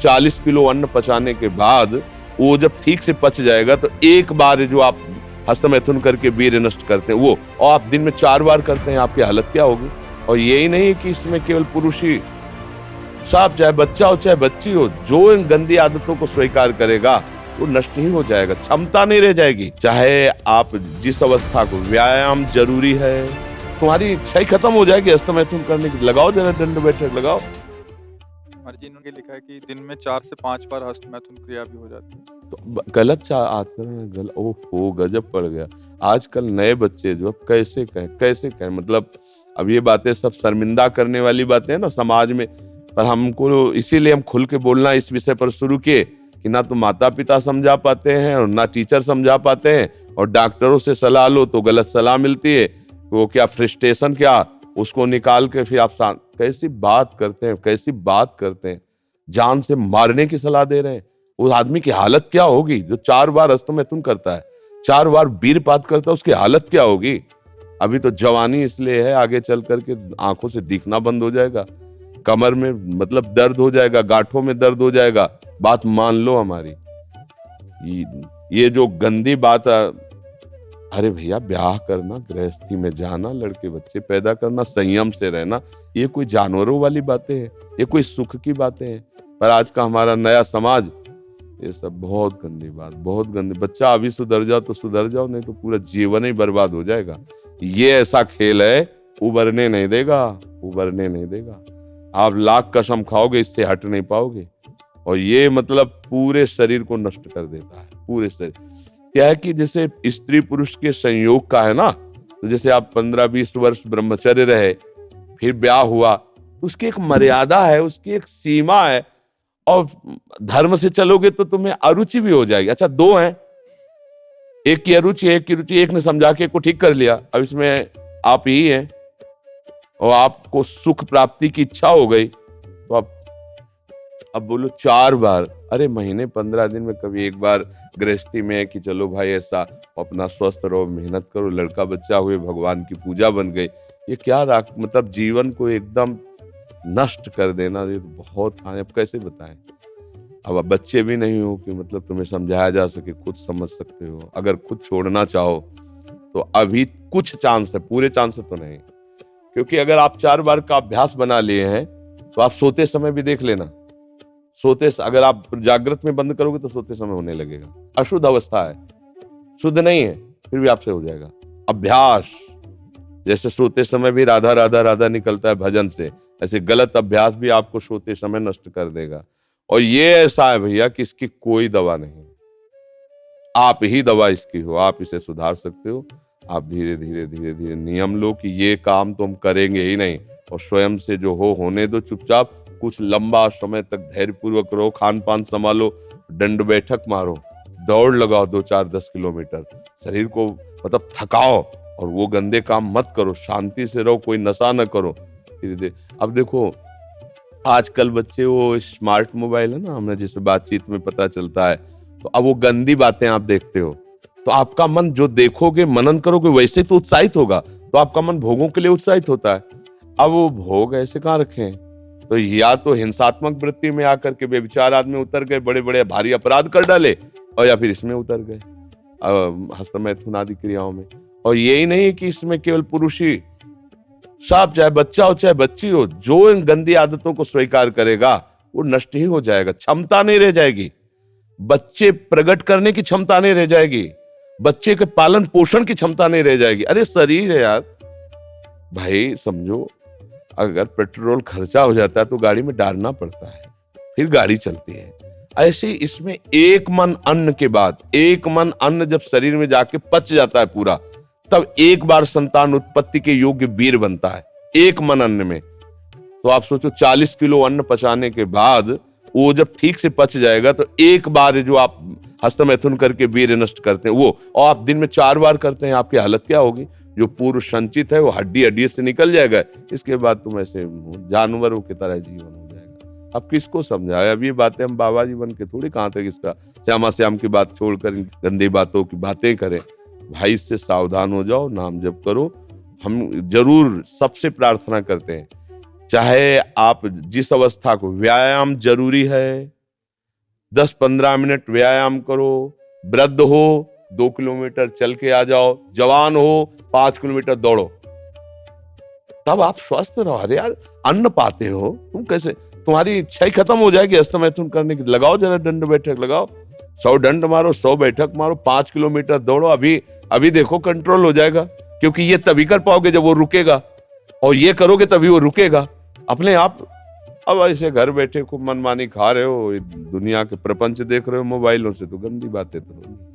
40 kilo अन्न पचाने के बाद वो जब ठीक से पच जाएगा तो एक बार जो आप हस्तमैथुन करके वीर्य नष्ट करते हैं वो, और आप दिन में 4 बार करते हैं, आपकी हालत क्या होगी। और यही नहीं कि इसमें केवल पुरुष ही, साफ चाहे बच्चा हो चाहे बच्ची हो, जो इन गंदी आदतों को स्वीकार करेगा वो नष्ट ही हो जाएगा, क्षमता नहीं रह जाएगी। चाहे आप जिस अवस्था को, व्यायाम जरूरी है, तुम्हारी इच्छा ही खत्म हो जाएगी हस्तमैथुन करने की। लगाओ जरा दंड बैठक लगाओ। जी ने लिखा है कि दिन में 4 से 5 बार हस्तमैथुन क्रिया भी हो जाती है। तो गलत आचरण, गलत, ओहो गजब पड़ गया। आजकल नए बच्चे जो कैसे कहें, मतलब अब ये बातें सब शर्मिंदा करने वाली बातें हैं ना समाज में, पर हमको इसीलिए हम खुल के बोलना इस विषय पर शुरू किए कि ना तो माता पिता समझा पाते हैं और ना टीचर समझा पाते हैं, और डॉक्टरों से सलाह लो तो गलत सलाह मिलती है। वो क्या फ्रस्ट्रेशन, क्या उसको निकाल के फिर आप कैसी बात करते हैं, जान से मारने की सलाह दे रहे हैं। उस आदमी की हालत क्या होगी जो 4 बार हस्तमैथुन करता है, 4 बार वीरपात करता है, उसकी हालत क्या होगी। अभी तो जवानी इसलिए है, आगे चल करके आंखों से दिखना बंद हो जाएगा, कमर में मतलब दर्द हो जाएगा, गांठों में दर्द हो जाएगा। बात मान लो हमारी, ये जो गंदी बात, अरे भैया ब्याह करना, गृहस्थी में जाना, लड़के बच्चे पैदा करना, संयम से रहना, ये कोई जानवरों वाली बातें हैं, ये कोई सुख की बातें हैं। पर आज का हमारा नया समाज, ये सब बहुत गंदी बात, बहुत गंदी। बच्चा अभी सुधर जाओ तो सुधर जाओ, नहीं तो पूरा जीवन ही बर्बाद हो जाएगा। ये ऐसा खेल है, उबरने नहीं देगा। आप लाख कसम खाओगे, इससे हट नहीं पाओगे। और ये मतलब पूरे शरीर को नष्ट कर देता है, पूरे शरीर। क्या है कि जैसे स्त्री पुरुष के संयोग का है ना, तो जैसे आप 15-20 वर्ष ब्रह्मचर्य रहे, फिर ब्याह हुआ, तो उसकी एक मर्यादा है, उसकी एक सीमा है। और धर्म से चलोगे तो तुम्हें अरुचि भी हो जाएगी। अच्छा 2 हैं, एक की अरुचि एक की रुचि, एक ने समझा के एक को ठीक कर लिया, अब इसमें आप ही हैं और आपको सुख प्राप्ति की इच्छा हो गई, तो अब बोलो 4 बार, अरे महीने 15 दिन में कभी एक बार गृहस्थी में है कि चलो भाई ऐसा अपना स्वस्थ रहो, मेहनत करो, लड़का बच्चा हुए, भगवान की पूजा बन गई। ये क्या मतलब जीवन को एकदम नष्ट कर देना, ये तो बहुत। हाँ, अब कैसे बताएं। अब बच्चे भी नहीं हो कि मतलब तुम्हें समझाया जा सके, खुद समझ सकते हो। अगर खुद छोड़ना चाहो तो अभी कुछ चांस है, पूरे चांस तो नहीं, क्योंकि अगर आप 4 बार का अभ्यास बना लिए हैं तो आप सोते समय भी देख लेना। अगर आप जागृत में बंद करोगे तो सोते समय होने लगेगा। अशुद्ध अवस्था है, शुद्ध नहीं है, फिर भी आपसे हो जाएगा। अभ्यास, जैसे सोते समय भी राधा राधा राधा निकलता है भजन से, ऐसे गलत अभ्यास भी आपको सोते समय नष्ट कर देगा। और ये ऐसा है भैया कि इसकी कोई दवा नहीं, आप ही दवा इसकी हो। आप इसे सुधार सकते हो। आप धीरे धीरे नियम लो कि ये काम तो हम करेंगे ही नहीं, और स्वयं से जो होने दो चुपचाप। कुछ लंबा समय तक धैर्यपूर्वक रहो, खान पान संभालो, दंड बैठक मारो, दौड़ लगाओ 2-4-10 किलोमीटर, शरीर को मतलब थकाओ, और वो गंदे काम मत करो, शांति से रहो, कोई नशा न करो। अब देखो आजकल बच्चे, वो स्मार्ट मोबाइल है ना, हमें जिसे बातचीत में पता चलता है, तो अब वो गंदी बातें आप देखते हो तो आपका मन जो देखोगे, मनन करोगे, वैसे तो उत्साहित होगा, तो आपका मन भोगों के लिए उत्साहित होता है। अब वो भोग ऐसे कहाँ रखे हैं, तो या तो हिंसात्मक वृत्ति में आकर के बेविचार आदमी उतर गए, बड़े बड़े भारी अपराध कर डाले, और या फिर इसमें उतर गए हस्तमैथुन आदि क्रियाओं में। और यही नहीं कि इसमें केवल पुरुष ही, साफ चाहे बच्चा हो चाहे बच्ची हो, जो इन गंदी आदतों को स्वीकार करेगा वो नष्ट ही हो जाएगा, क्षमता नहीं रह जाएगी। बच्चे प्रकट करने की क्षमता नहीं रह जाएगी, बच्चे के पालन पोषण की क्षमता नहीं रह जाएगी। अरे शरीर है यार भाई, समझो अगर पेट्रोल खर्चा हो जाता है तो गाड़ी में डालना पड़ता है, फिर गाड़ी चलती है। ऐसे इसमें एक मन अन्न के बाद, एक मन अन्न जब शरीर में जाके पच जाता है पूरा, तब एक बार संतान उत्पत्ति के योग्य वीर बनता है, एक मन अन्न में। तो आप सोचो 40 किलो अन्न पचाने के बाद वो जब ठीक से पच जाएगा तो एक बार जो आप हस्तमैथुन करके वीर्य नष्ट करते हैं वो, और आप दिन में 4 बार करते हैं, आपकी हालत क्या होगी। जो पूर्व संचित है वो हड्डी से निकल जाएगा, इसके बाद तुम ऐसे जानवरों की तरह जीवन हो जाएगा। अब किसको समझाए। अब ये बातें हम बाबा जी बन के थोड़ी कहाँ तक इसका श्यामा श्याम की बात छोड़कर गंदी बातों की बातें करें। भाई इससे सावधान हो जाओ, नाम जप करो। हम जरूर सबसे प्रार्थना करते हैं, चाहे आप जिस अवस्था को, व्यायाम जरूरी है, 10-15 मिनट व्यायाम करो। वृद्ध हो 2 किलोमीटर चल के आ जाओ, जवान हो 5 किलोमीटर दौड़ो, तब आप स्वस्थ रहो। अरे यार, अन्न पाते हो तुम, कैसे तुम्हारी इच्छा ही खत्म हो जाएगी हस्तमैथुन करने की। लगाओ जरा दंड बैठक, लगाओ, 100 दंड मारो, 100 बैठक मारो, 5 किलोमीटर दौड़ो। अभी देखो कंट्रोल हो जाएगा, क्योंकि ये तभी कर पाओगे जब वो रुकेगा, और ये करोगे तभी वो रुकेगा अपने आप। अब ऐसे घर बैठे खूब मनमानी खा रहे हो, दुनिया के प्रपंच देख रहे हो मोबाइलों से, तो गंदी बातें तो